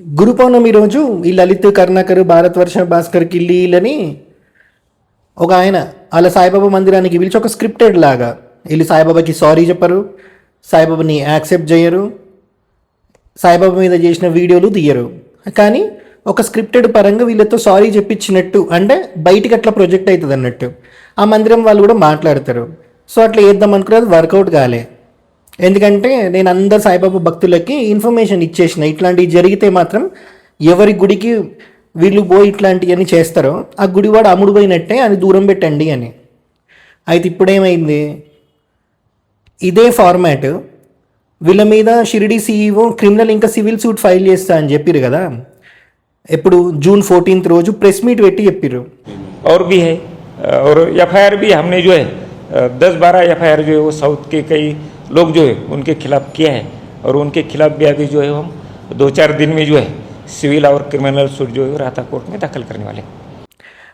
గురు పౌర్ణమి రోజు ఈ లలిత్ కరుణాకర్ భారతవర్ష భాస్కర్ కిల్లీలని ఒక ఆయన వాళ్ళ సాయిబాబా మందిరానికి పిలిచి ఒక స్క్రిప్టెడ్ లాగా వీళ్ళు సాయిబాబాకి సారీ చెప్పరు, సాయిబాబాని యాక్సెప్ట్ చేయరు, సాయిబాబా మీద చేసిన వీడియోలు తీయరు. కానీ ఒక స్క్రిప్టెడ్ పరంగా వీళ్ళతో సారీ చెప్పించినట్టు, అంటే బయటికి అట్లా ప్రొజెక్ట్ అవుతుంది అన్నట్టు ఆ మందిరం వాళ్ళు కూడా మాట్లాడతారు. సో అట్లా వేద్దాం అనుకున్నది వర్కౌట్ కాలే. ఎందుకంటే నేను అందరు సాయిబాబా భక్తులకి ఇన్ఫర్మేషన్ ఇచ్చేసిన ఇట్లాంటివి జరిగితే మాత్రం ఎవరి గుడికి వీళ్ళు పోయి ఇట్లాంటివన్నీ చేస్తారో ఆ గుడివాడు అమ్ముడు పోయినట్టే అని దూరం పెట్టండి అని. అయితే ఇప్పుడేమైంది, ఇదే ఫార్మాట్ వీళ్ళ మీద షిరిడి సీఈఓ క్రిమినల్ ఇంకా సివిల్ సూట్ ఫైల్ చేస్తా అని చెప్పారు కదా. ఎప్పుడు జూన్ 14 రోజు ప్రెస్ మీట్ పెట్టి చెప్పారు. और भी है और एफआईआर भी हमने जो है 10-12 एफआईआर जो है वो साउथ के कई लोग जो है उनके खिलाफ किया है और उनके खिलाफ भी अभी जो है हम 2-4 दिन में जो है सिविल और क्रिमिनल सूट जो है राहता कोर्ट में दाखिल करने वाले.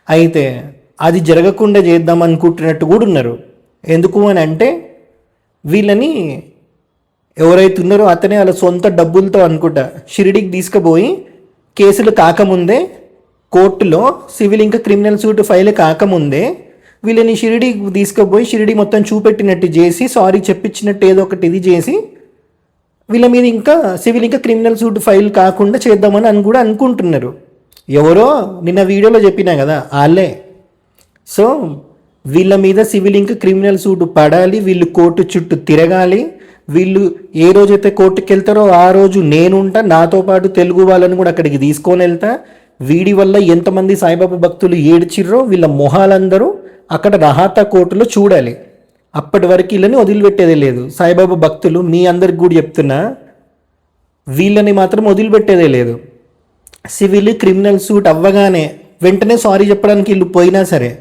అయితే అది జరగకుండా చేద్దాం అనుకుంటున్నట్టు కూడా ఉన్నారు. ఎందుకు అని అంటే వీళ్ళని ఎవరైతే ఉన్నారో అతనే వాళ్ళ సొంత డబ్బులతో అనుకుంటా షిరిడికి తీసుకుపోయి కేసులు కాకముందే కోర్టులో సివిల్ ఇంకా క్రిమినల్ సూట్ ఫైల్ కాకముందే వీళ్ళని షిరిడికి తీసుకుపోయి షిరిడి మొత్తం చూపెట్టినట్టు చేసి సారీ చెప్పించినట్టు ఏదో ఒకటి ఇది చేసి వీళ్ళ మీద ఇంకా సివిల్ ఇంకా క్రిమినల్ సూట్ ఫైల్ కాకుండా చేద్దామని అని కూడా అనుకుంటున్నారు. ఎవరో నిన్న వీడియోలో చెప్పినా కదా వాళ్ళే. సో వీళ్ళ మీద సివిల్ ఇంకా క్రిమినల్ సూట్ పడాలి, వీళ్ళు కోర్టు చుట్టూ తిరగాలి. వీళ్ళు ఏ రోజైతే కోర్టుకి వెళ్తారో ఆ రోజు నేనుంటా, నాతో పాటు తెలుగు వాళ్ళని కూడా అక్కడికి తీసుకొని వెళ్తా. వీడి వల్ల ఎంతమంది సాయిబాబా భక్తులు ఏడ్చిర్రో వీళ్ళ మొహాలందరూ అక్కడ రహాతా కోర్టులో చూడాలి. అప్పటి వరకు వీళ్ళని వదిలిపెట్టేదే లేదు. సాయిబాబా భక్తులు మీ అందరికి కూడా చెప్తున్నా, వీళ్ళని మాత్రం వదిలిపెట్టేదే లేదు. సివిల్ క్రిమినల్ సూట్ అవ్వగానే వెంటనే సారీ చెప్పడానికి వీళ్ళు పోయినా సరే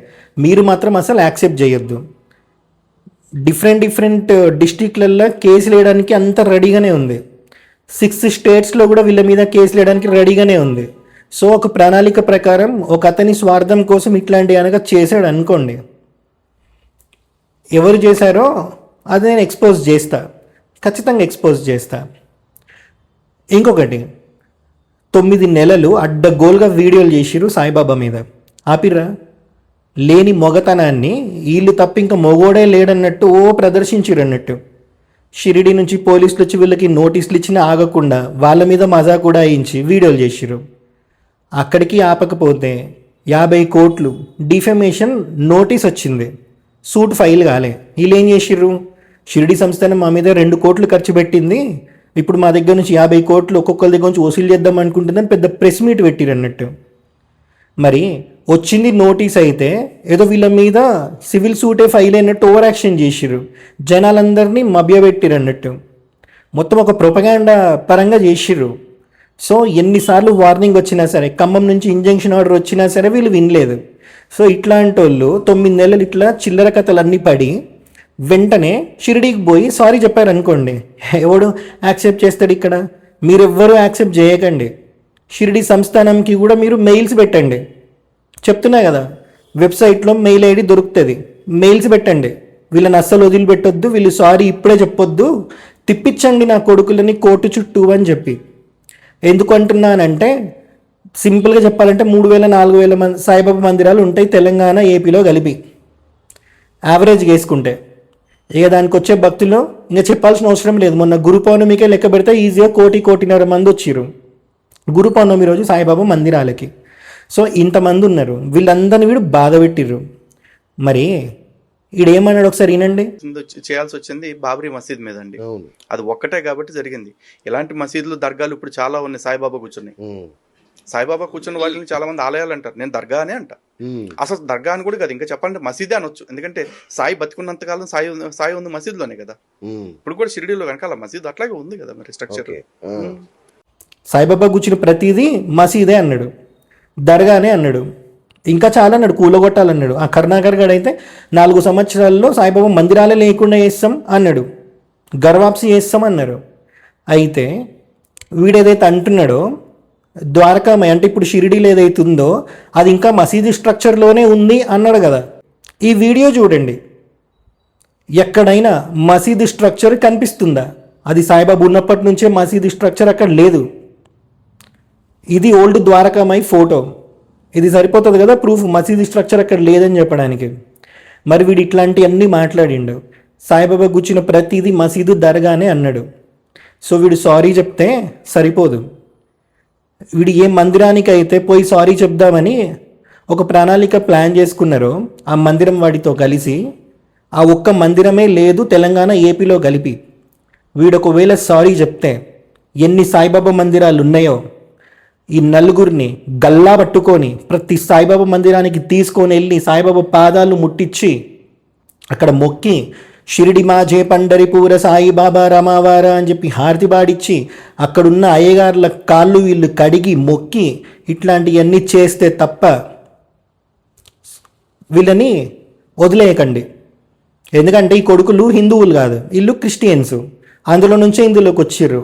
మీరు మాత్రం అసలు యాక్సెప్ట్ చేయొద్దు. డిఫరెంట్ డిస్ట్రిక్ట్లలో కేసులు వేయడానికి అంత రెడీగానే ఉంది. 6 స్టేట్స్లో కూడా వీళ్ళ మీద కేసులు వేయడానికి రెడీగానే ఉంది. సో ఒక ప్రణాళిక ప్రకారం ఒక అతని స్వార్థం కోసం ఇట్లాంటివి అనగా చేశాడు అనుకోండి, ఎవరు చేశారో అది నేను ఎక్స్పోజ్ చేస్తా, ఖచ్చితంగా ఎక్స్పోజ్ చేస్తా. ఇంకొకటి, 9 నెలలు అడ్డగోలుగా వీడియోలు చేసిరు సాయిబాబా మీద. ఆపిర్రా? లేని మొగతనాన్ని వీళ్ళు తప్ప ఇంకా మొగోడే లేడన్నట్టు ప్రదర్శించిరు అన్నట్టు. షిరిడి నుంచి పోలీసులు వచ్చి వీళ్ళకి నోటీసులు ఇచ్చినా ఆగకుండా వాళ్ళ మీద మజా కూడా వేయించి వీడియోలు చేసిరు. అక్కడికి ఆపకపోతే 50 కోట్లు డిఫెమేషన్ నోటీస్ వచ్చింది, సూట్ ఫైల్ కాలే. వీళ్ళు ఏం చేసిర్రు, షిరిడి సంస్థానం మా మీద 2 కోట్లు ఖర్చు పెట్టింది, ఇప్పుడు మా దగ్గర నుంచి 50 కోట్లు ఒక్కొక్కరి దగ్గర నుంచి వసూలు చేద్దాం అనుకుంటుందని పెద్ద ప్రెస్ మీట్ పెట్టిరు అన్నట్టు. మరి వచ్చింది నోటీస్ అయితే ఏదో వీళ్ళ మీద సివిల్ సూటే ఫైల్ అయినట్టు ఓవర్ యాక్షన్ చేసిర్రు, జనాలందరినీ మభ్యపెట్టిరు అన్నట్టు. మొత్తం ఒక ప్రొపగాండా పరంగా చేసిర్రు. సో ఎన్నిసార్లు వార్నింగ్ వచ్చినా సరే, ఖమ్మం నుంచి ఇంజంక్షన్ ఆర్డర్ వచ్చినా సరే వీళ్ళు వినలేదు. సో ఇట్లాంటి వాళ్ళు 9 నెలలు ఇట్లా చిల్లర కథలన్నీ పడి వెంటనే షిరిడీకి పోయి సారీ చెప్పారనుకోండి, ఎవడు యాక్సెప్ట్ చేస్తాడు? ఇక్కడ మీరెవ్వరూ యాక్సెప్ట్ చేయకండి. షిరిడి సంస్థానంకి కూడా మీరు మెయిల్స్ పెట్టండి. చెప్తున్నా కదా, వెబ్సైట్లో మెయిల్ ఐడి దొరుకుతుంది, మెయిల్స్ పెట్టండి. వీళ్ళని అస్సలు వదిలిపెట్టొద్దు, వీళ్ళు సారీ ఇప్పుడే చెప్పొద్దు, తిప్పించండి నా కొడుకులని కోర్టు చుట్టూ అని చెప్పి. ఎందుకు అంటున్నానంటే సింపుల్గా చెప్పాలంటే 3000-4000 మంది సాయిబాబా మందిరాలు ఉంటాయి తెలంగాణ ఏపీలో కలిపి, యావరేజ్గా వేసుకుంటే. ఇక దానికి వచ్చే భక్తులు ఇంకా చెప్పాల్సిన అవసరం లేదు. మొన్న గురు పౌర్ణమికే లెక్క పెడితే ఈజీగా 1.5 మంది వచ్చిర్రు గురు పౌర్ణమి రోజు సాయిబాబా మందిరాలకి. సో ఇంతమంది ఉన్నారు, వీళ్ళందరినీ వీడు బాధ పెట్టిర్రు. మరి ఈడేమన్నాడు ఒకసారి వినండి. చేయాల్సి వచ్చింది బాబ్రీ మసీద్ మీద అండి. అది ఒక్కటే కాబట్టి జరిగింది. ఇలాంటి మసీదులు దర్గాలు ఇప్పుడు చాలా ఉన్నాయి. సాయిబాబా కూర్చున్నాయి. సాయిబాబా కూర్చున్న వాటిని చాలా మంది ఆలయాలు అంటారు, నేను దర్గా అనే అంట. అసలు దర్గా అని కూడా కాదు, ఇంకా చెప్పాలంటే మసీదే అనొచ్చు. ఎందుకంటే సాయి బతికున్నంతకాలం సాయి ఉంది మసీదులోనే కదా. ఇప్పుడు కూడా షిరిడీలో కనుక అలా మసీదు అట్లాగే ఉంది కదా మరి స్ట్రక్చర్. సాయిబాబా కూర్చుని ప్రతిదీ మసీదే అన్నాడు, దర్గానే అన్నాడు, ఇంకా చాలా అన్నాడు, కూలగొట్టాలన్నాడు. ఆ కరుణాకర్ గడు అయితే 4 సంవత్సరాల్లో సాయిబాబా మందిరాలే లేకుండా చేస్తాం అన్నాడు, గర్వాప్సి చేస్తాం అన్నారు. అయితే వీడేదైతే అంటున్నాడో ద్వారకామయ అంటే ఇప్పుడు షిరిడీలో ఏదైతే ఉందో అది ఇంకా మసీదు స్ట్రక్చర్లోనే ఉంది అన్నాడు కదా. ఈ వీడియో చూడండి, ఎక్కడైనా మసీదు స్ట్రక్చర్ కనిపిస్తుందా? అది సాయిబాబా ఉన్నప్పటి నుంచే మసీదు స్ట్రక్చర్ అక్కడ లేదు. ఇది ఓల్డ్ ద్వారకామాయి ఫోటో. ఇది సరిపోతుంది కదా ప్రూఫ్ మసీదు స్ట్రక్చర్ అక్కడ లేదని చెప్పడానికి. మరి వీడు ఇట్లాంటివన్నీ మాట్లాడిండు. సాయిబాబా కూర్చున్న ప్రతిదీ మసీదు దర్గానే అన్నాడు. సో వీడు సారీ చెప్తే సరిపోదు. వీడు ఏ మందిరానికి అయితే పోయి సారీ చెప్దామని ఒక ప్రణాళిక ప్లాన్ చేసుకున్నారో ఆ మందిరం వాడితో కలిసి, ఆ ఒక్క మందిరమే లేదు తెలంగాణ ఏపీలో కలిపి, వీడు ఒకవేళ సారీ చెప్తే ఎన్ని సాయిబాబా మందిరాలు ఉన్నాయో ఈ నలుగురిని గల్లా పట్టుకొని ప్రతి సాయిబాబా మందిరానికి తీసుకొని వెళ్ళి సాయిబాబా పాదాలు ముట్టించి అక్కడ మొక్కి షిరిడి మాజే పండరిపూర సాయిబాబా రమావారా అని చెప్పి హారతి పాడిచ్చి అక్కడున్న అయ్యగారుల కాళ్ళు వీళ్ళు కడిగి మొక్కి ఇట్లాంటివన్నీ చేస్తే తప్ప వీళ్ళని వదిలేయకండి. ఎందుకంటే ఈ కొడుకులు హిందువులు కాదు, వీళ్ళు క్రిస్టియన్స్. అందులో నుంచే ఇందులోకి వచ్చిర్రు.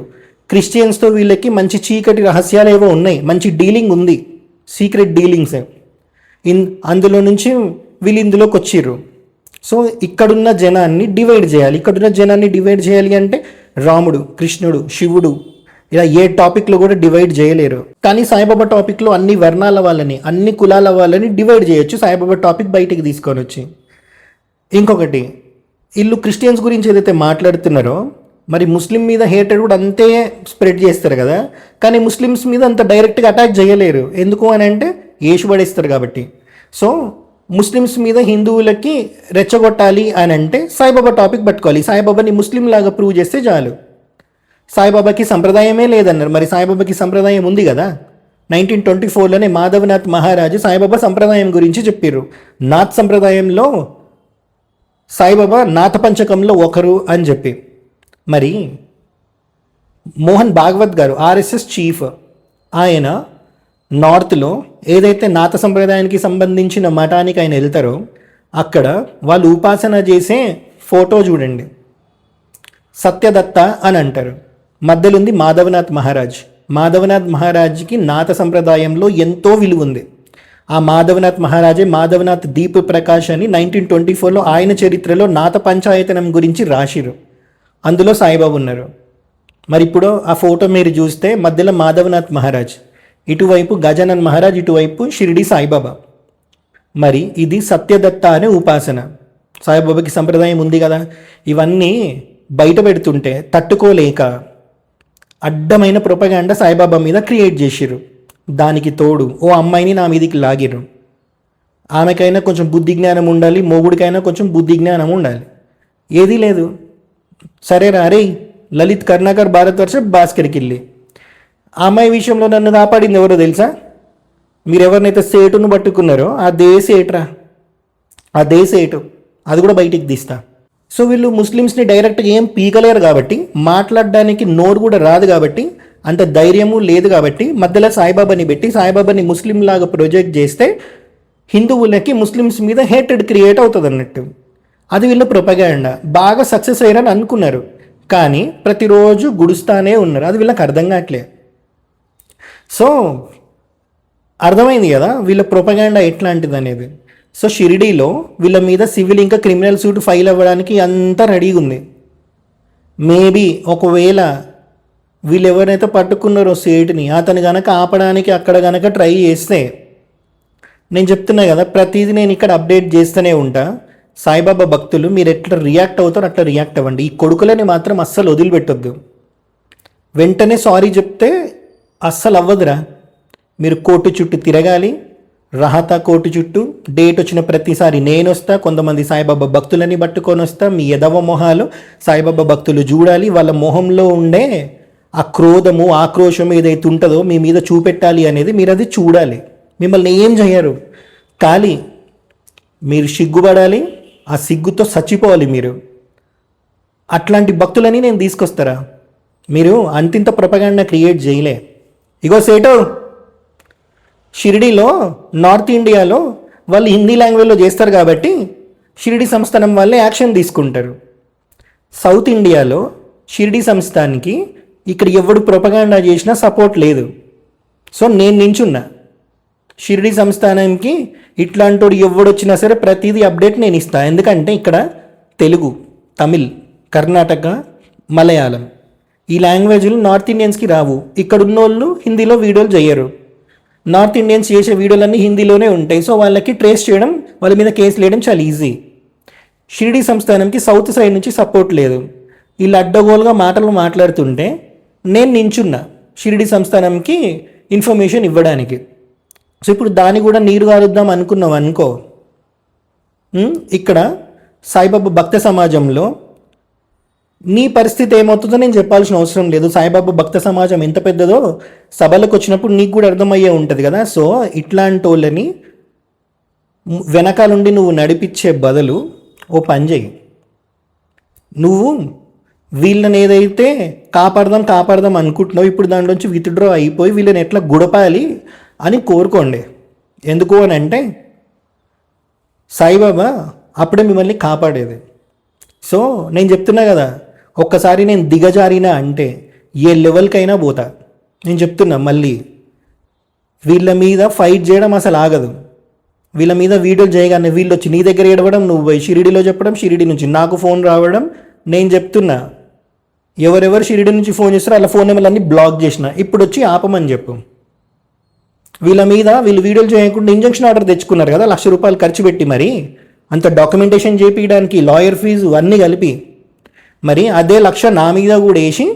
క్రిస్టియన్స్తో వీళ్ళకి మంచి చీకటి రహస్యాలు ఏవో ఉన్నాయి, మంచి డీలింగ్ ఉంది, సీక్రెట్ డీలింగ్స్. అందులో నుంచి వీళ్ళు ఇందులోకి వచ్చిర్రు. సో ఇక్కడున్న జనాన్ని డివైడ్ చేయాలి. ఇక్కడున్న జనాన్ని డివైడ్ చేయాలి అంటే రాముడు, కృష్ణుడు, శివుడు ఇలా ఏ టాపిక్లో కూడా డివైడ్ చేయలేరు. కానీ సాయిబాబా టాపిక్లో అన్ని వర్ణాల వాళ్ళని, అన్ని కులాల వాళ్ళని డివైడ్ చేయొచ్చు సాయిబాబా టాపిక్ బయటికి తీసుకొని వచ్చి. ఇంకొకటి, వీళ్ళు క్రిస్టియన్స్ గురించి ఏదైతే మాట్లాడుతున్నారో మరి ముస్లిం మీద హేటెడ్ కూడా అంతే స్ప్రెడ్ చేస్తారు కదా. కానీ ముస్లిమ్స్ మీద అంత డైరెక్ట్గా అటాక్ చేయలేరు. ఎందుకు అని అంటే ఏసు పడేస్తారు కాబట్టి. సో ముస్లిమ్స్ మీద హిందువులకి రెచ్చగొట్టాలి అని అంటే సాయిబాబా టాపిక్ పట్టుకోవాలి. సాయిబాబాని ముస్లిం లాగా ప్రూవ్ చేస్తే చాలు. సాయిబాబాకి సంప్రదాయమే లేదన్నారు, మరి సాయిబాబాకి సంప్రదాయం ఉంది కదా. 1924లోనే మాధవనాథ్ మహారాజు సాయిబాబా సంప్రదాయం గురించి చెప్పారు. నాథ్ సంప్రదాయంలో సాయిబాబా నాథ పంచకంలో ఒకరు అని చెప్పి. మరి మోహన్ భాగవత్ గారు ఆర్ఎస్ఎస్ చీఫ్, ఆయన నార్త్లో ఏదైతే నాథ సంప్రదాయానికి సంబంధించిన మఠానికి ఆయన వెళ్తారో అక్కడ వాళ్ళు ఉపాసన చేసే ఫోటో చూడండి, సత్యదత్త అని అంటారు. మధ్యలో ఉంది మాధవనాథ్ మహారాజ్. మాధవనాథ్ మహారాజ్కి నాథ సంప్రదాయంలో ఎంతో విలువ ఉంది. ఆ మాధవనాథ్ మహారాజే మాధవనాథ్ దీప్ ప్రకాష్ అని 1924లో ఆయన చరిత్రలో నాథ పంచాయతనం గురించి రాసిరు. అందులో సాయిబాబా ఉన్నారు. మరి ఇప్పుడు ఆ ఫోటో మీరు చూస్తే మధ్యలో మాధవనాథ్ మహారాజ్, ఇటువైపు గజానన్ మహారాజ్, ఇటువైపు షిరిడి సాయిబాబా. మరి ఇది సత్యదత్త అనే ఉపాసన. సాయిబాబాకి సంప్రదాయం ఉంది కదా. ఇవన్నీ బయట పెడుతుంటే తట్టుకోలేక అడ్డమైన ప్రొపగాండా సాయిబాబా మీద క్రియేట్ చేసిర్రు. దానికి తోడు ఓ అమ్మాయిని నా మీదికి లాగిర్రు. ఆమెకైనా కొంచెం బుద్ధి జ్ఞానం ఉండాలి, మొగుడికైనా కొంచెం బుద్ధి జ్ఞానం ఉండాలి. ఏదీ లేదు. సరే రే లలిత్ కర్ణాకర్ భారతవర్ష భాస్కర్కి వెళ్ళి ఆ అమ్మాయి విషయంలో నన్ను కాపాడింది ఎవరో తెలుసా? మీరు ఎవరినైతే సేటును పట్టుకున్నారో అదే సేట్రా, అదే సేటు. అది కూడా బయటికి తీస్తా. సో వీళ్ళు ముస్లిమ్స్ని డైరెక్ట్గా ఏం పీకలేరు కాబట్టి, మాట్లాడడానికి నోరు కూడా రాదు కాబట్టి, అంత ధైర్యము లేదు కాబట్టి మధ్యలో సాయిబాబాని పెట్టి సాయిబాబాని ముస్లిం లాగా ప్రొజెక్ట్ చేస్తే హిందువులకి ముస్లిమ్స్ మీద హేటెడ్ క్రియేట్ అవుతుంది అన్నట్టు. అది వీళ్ళ ప్రొపగాండా. బాగా సక్సెస్ అయ్యారని అనుకున్నారు, కానీ ప్రతిరోజు గుడుస్తానే ఉన్నారు. అది వీళ్ళకి అర్థం కావట్లేదు. సో అర్థమైంది కదా వీళ్ళ ప్రొపగాండా ఎట్లాంటిది అనేది. సో షిరిడీలో వీళ్ళ మీద సివిల్ ఇంకా క్రిమినల్ సూట్ ఫైల్ అవ్వడానికి అంతా రెడీగా ఉంది. మేబీ ఒకవేళ వీళ్ళు ఎవరైతే పట్టుకున్నారో సేటుని అతను కనుక ఆపడానికి అక్కడ కనుక ట్రై చేస్తే, నేను చెప్తున్నా కదా ప్రతిదీ నేను ఇక్కడ అప్డేట్ చేస్తూనే ఉంటా. సాయిబాబా భక్తులు మీరు ఎట్లా రియాక్ట్ అవుతారో అట్లా రియాక్ట్ అవ్వండి. ఈ కొడుకులని మాత్రం అస్సలు వదిలిపెట్టొద్దు. వెంటనే సారీ చెప్తే అస్సలు అవ్వదురా. మీరు కోర్టు చుట్టూ తిరగాలి, రహతా కోర్టు చుట్టూ. డేట్ వచ్చిన ప్రతిసారి నేను వస్తా, కొంతమంది సాయిబాబా భక్తులని పట్టుకొని వస్తా. మీ ఎదవ మొహాలు సాయిబాబా భక్తులు చూడాలి. వాళ్ళ మొహంలో ఉండే ఆ క్రోధము, ఆక్రోశం ఏదైతే ఉంటుందో మీ మీద చూపెట్టాలి అనేది మీరు అది చూడాలి. మిమ్మల్ని ఏం చేయరు, ఖాళీ మీరు సిగ్గుపడాలి, ఆ సిగ్గుతో చచ్చిపోవాలి మీరు. అట్లాంటి భక్తులని నేను తీసుకొస్తారా? మీరు అంతింత ప్రొపగాండా క్రియేట్ చేయలే. ఇగో సేటు, షిరిడీలో నార్త్ ఇండియాలో వాళ్ళు హిందీ లాంగ్వేజ్లో చేస్తారు కాబట్టి షిరిడి సంస్థానం వాళ్ళే యాక్షన్ తీసుకుంటారు. సౌత్ ఇండియాలో షిరిడి సంస్థానికి ఇక్కడ ఎవడు ప్రొపగాండా చేసినా సపోర్ట్ లేదు. సో నేను నించున్నా. షిరిడి సంస్థానానికి ఇట్లాంటోడు ఎవడొచ్చినా సరే ప్రతిదీ అప్డేట్ నేను ఇస్తాను. ఎందుకంటే ఇక్కడ తెలుగు, తమిళ్, కర్ణాటక, మలయాళం ఈ లాంగ్వేజ్లు నార్త్ ఇండియన్స్కి రావు. ఇక్కడ ఉన్నోళ్ళు హిందీలో వీడియోలు చేయరు. నార్త్ ఇండియన్స్ చేసే వీడియోలన్నీ హిందీలోనే ఉంటాయి. సో వాళ్ళకి ట్రేస్ చేయడం, వాళ్ళ మీద కేసులు వేయడం చాలా ఈజీ. షిరిడి సంస్థానంకి సౌత్ సైడ్ నుంచి సపోర్ట్ లేదు. వీళ్ళు అడ్డగోలుగా మాటలు మాట్లాడుతుంటే నేను నించున్నా షిరిడి సంస్థానంకి ఇన్ఫర్మేషన్ ఇవ్వడానికి. సో ఇప్పుడు దాన్ని కూడా నీరు కారుద్దాం అనుకున్నాం అనుకో, ఇక్కడ సాయిబాబా భక్త సమాజంలో నీ పరిస్థితి ఏమవుతుందో నేను చెప్పాల్సిన అవసరం లేదు. సాయిబాబా భక్త సమాజం ఎంత పెద్దదో సభలకు వచ్చినప్పుడు నీకు కూడా అర్థమయ్యే ఉంటుంది కదా. సో ఇట్లాంటి వాళ్ళని వెనకాలండి నువ్వు నడిపించే బదులు ఓ పని చేయి, నువ్వు వీళ్ళని ఏదైతే కాపాడదాం అనుకుంటున్నావు ఇప్పుడు దాంట్లోంచి విత్డ్రా అయిపోయి వీళ్ళని ఎట్లా గుడపాలి అని కోరుకోండి. ఎందుకు అని అంటే సాయిబాబా అప్పుడే మిమ్మల్ని కాపాడేది. సో నేను చెప్తున్నా కదా, ఒక్కసారి నేను దిగజారినా అంటే ఏ లెవెల్కైనా పోతా. నేను చెప్తున్నా మళ్ళీ, వీళ్ళ మీద ఫైట్ చేయడం అసలు ఆగదు. వీళ్ళ మీద వీడియోలు చేయగానే వీళ్ళు వచ్చి నీ దగ్గర ఏడవడం, నువ్వు పోయి షిరిడిలో చెప్పడం, షిరిడి నుంచి నాకు ఫోన్ రావడం. నేను చెప్తున్నా ఎవరెవరు షిరిడి నుంచి ఫోన్ చేస్తారో అలా ఫోన్ నెంబర్లన్నీ బ్లాక్ చేసిన. ఇప్పుడు వచ్చి ఆపమని చెప్పు. వీళ్ళ మీద వీళ్ళు వీడియోలు చేయకుండా ఇంజక్షన్ ఆర్డర్ తెచ్చుకున్నారు కదా, ₹1,00,000 ఖర్చు పెట్టి, మరి అంత డాక్యుమెంటేషన్ చేయించడానికి లాయర్ ఫీజు అన్నీ కలిపి, మరి అదే 1,00,000 నా మీద కూడా వేసి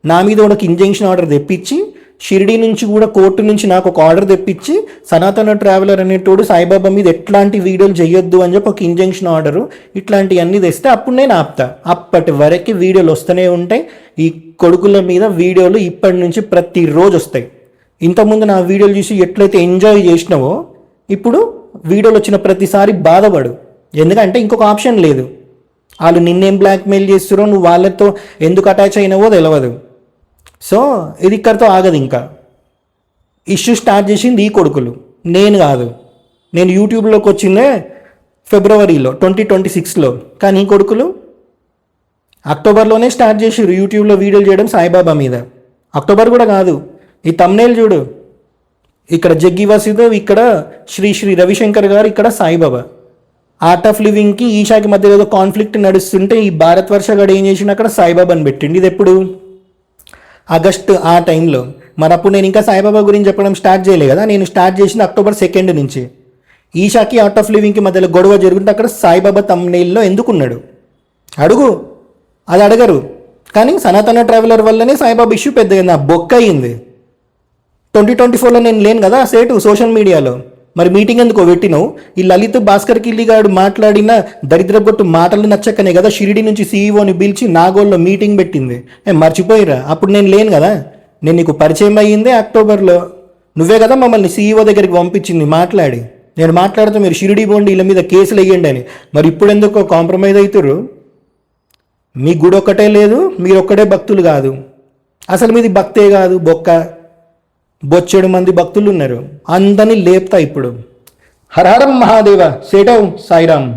నా మీద కూడా ఒక ఇంజక్షన్ ఆర్డర్ తెప్పించి షిరిడి నుంచి కూడా కోర్టు నుంచి నాకు ఒక ఆర్డర్ తెప్పించి సనాతన ట్రావెలర్ అనేటోడు సాయిబాబా మీద ఎట్లాంటి వీడియోలు చేయొద్దు అని చెప్పి ఒక ఇంజక్షన్ ఆర్డరు ఇట్లాంటివన్నీ తెస్తే అప్పుడు నేను ఆపుతా. అప్పటి వరకు వీడియోలు వస్తూనే ఉంటాయి. ఈ కొడుకుల మీద వీడియోలు ఇప్పటి నుంచి ప్రతిరోజు వస్తాయి. ఇంతకుముందు నా వీడియోలు చూసి ఎట్లయితే ఎంజాయ్ చేసినావో ఇప్పుడు వీడియోలు వచ్చిన ప్రతిసారి బాధపడు. ఎందుకంటే ఇంకొక ఆప్షన్ లేదు. వాళ్ళు నిన్నేం బ్లాక్మెయిల్ చేస్తారో, నువ్వు వాళ్ళతో ఎందుకు అటాచ్ అయినావో తెలియదు. సో ఇది ఇక్కడితో ఆగదు. ఇంకా ఇష్యూ స్టార్ట్ చేసింది ఈ కొడుకులు, నేను కాదు. నేను యూట్యూబ్లోకి వచ్చిందే ఫిబ్రవరిలో 2026లో, కానీ ఈ కొడుకులు అక్టోబర్లోనే స్టార్ట్ చేసారు యూట్యూబ్లో వీడియోలు చేయడం సాయిబాబా మీద. అక్టోబర్ కూడా కాదు, ఈ తమ్నేల్ చూడు, ఇక్కడ జగ్గి వాసుదేవ్, ఇక్కడ శ్రీ రవిశంకర్ గారు, ఇక్కడ సాయిబాబా. ఆర్ట్ ఆఫ్ లివింగ్కి ఈషాకి మధ్య ఏదో కాన్ఫ్లిక్ట్ నడుస్తుంటే ఈ భారత్ వర్ష గడు ఏం చేసిన అక్కడ సాయిబాబాని పెట్టిండి. ఇది ఎప్పుడు? ఆగస్టు ఆ టైంలో. మరి అప్పుడు నేను ఇంకా సాయిబాబా గురించి చెప్పడం స్టార్ట్ చేయలే కదా. నేను స్టార్ట్ చేసిన అక్టోబర్ 2 నుంచి. ఈషాకి ఆర్ట్ ఆఫ్ లివింగ్కి మధ్యలో గొడవ జరుగుతుంటే అక్కడ సాయిబాబా తమ్నేల్లో ఎందుకున్నాడు అడుగు. అది అడగరు. కానీ సనాతన ట్రావెలర్ వల్లనే సాయిబాబా ఇష్యూ పెద్దగా నా బొక్క అయింది. 2024లో నేను లేను కదా సేటు సోషల్ మీడియాలో. మరి మీటింగ్ ఎందుకో పెట్టినావు? ఈ లలిత్ భాస్కర్ కిల్లిగాడు మాట్లాడిన దరిద్రగొట్టు మాటలు నచ్చకనే కదా షిరిడి నుంచి సీఈఓని పిలిచి నాగోల్లో మీటింగ్ పెట్టింది. మర్చిపోయిరా? అప్పుడు నేను లేను కదా. నేను నీకు పరిచయం అయ్యిందే అక్టోబర్లో. నువ్వే కదా మమ్మల్ని సీఈఓ దగ్గరికి పంపించింది మాట్లాడి. నేను మాట్లాడితే మీరు షిరిడి పోండి, వీళ్ళ మీద కేసులు వేయండి అని. మరి ఇప్పుడు ఎందుకో కాంప్రమైజ్ అవుతారు? మీ గుడి ఒక్కటే లేదు, మీరు ఒక్కడే భక్తులు కాదు. అసలు మీది భక్తే కాదు, బొక్క. బొచ్చెడు మంది భక్తులు ఉన్నారు. అందరినీ లేపుతా ఇప్పుడు. హర హర మహాదేవ. సేటవ్ సాయిరామ్.